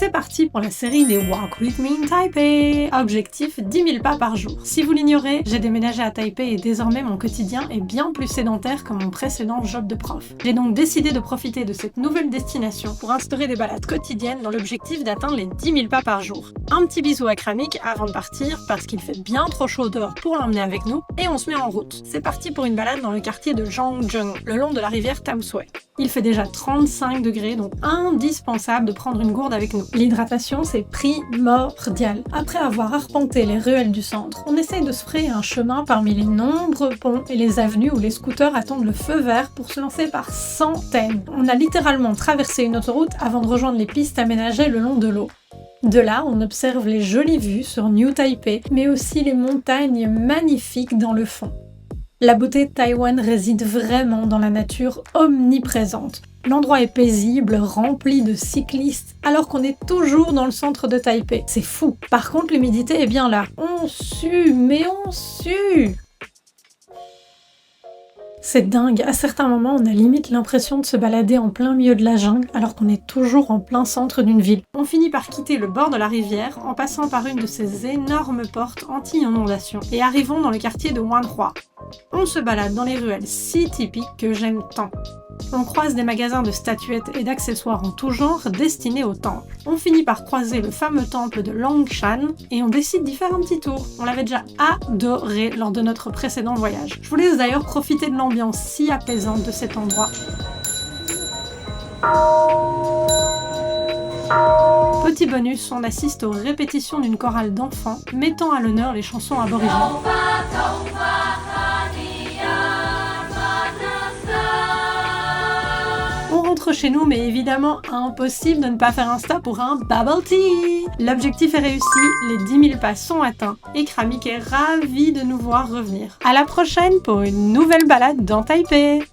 C'est parti pour la série des Walk With Me in Taipei. Objectif 10 000 pas par jour. Si vous l'ignorez, j'ai déménagé à Taipei et désormais mon quotidien est bien plus sédentaire que mon précédent job de prof. J'ai donc décidé de profiter de cette nouvelle destination pour instaurer des balades quotidiennes dans l'objectif d'atteindre les 10 000 pas par jour. Un petit bisou à Kramik avant de partir parce qu'il fait bien trop chaud dehors pour l'emmener avec nous et on se met en route. C'est parti pour une balade dans le quartier de Zhangzheng, le long de la rivière Tamsui. Il fait déjà 35 degrés, donc indispensable de prendre une gourde avec nous. L'hydratation, c'est primordial. Après avoir arpenté les ruelles du centre, on essaye de se frayer un chemin parmi les nombreux ponts et les avenues où les scooters attendent le feu vert pour se lancer par centaines. On a littéralement traversé une autoroute avant de rejoindre les pistes aménagées le long de l'eau. De là, on observe les jolies vues sur New Taipei, mais aussi les montagnes magnifiques dans le fond. La beauté de Taïwan réside vraiment dans la nature omniprésente. L'endroit est paisible, rempli de cyclistes, alors qu'on est toujours dans le centre de Taipei. C'est fou. Par contre, l'humidité est bien là. On sue, mais on sue! C'est dingue, à certains moments on a limite l'impression de se balader en plein milieu de la jungle alors qu'on est toujours en plein centre d'une ville. On finit par quitter le bord de la rivière en passant par une de ces énormes portes anti-inondation et arrivons dans le quartier de Wanhua. On se balade dans les ruelles si typiques que j'aime tant. On croise des magasins de statuettes et d'accessoires en tout genre destinés au temple. On finit par croiser le fameux temple de Longshan et on décide d'y faire un petit tour. On l'avait déjà adoré lors de notre précédent voyage. Je vous laisse d'ailleurs profiter de l'ambiance si apaisante de cet endroit. Petit bonus, on assiste aux répétitions d'une chorale d'enfants mettant à l'honneur les chansons aborigènes. On rentre chez nous, mais évidemment impossible de ne pas faire un stop pour un bubble tea. L'objectif est réussi, les 10 000 pas sont atteints et Kramik est ravi de nous voir revenir. À la prochaine pour une nouvelle balade dans Taipei.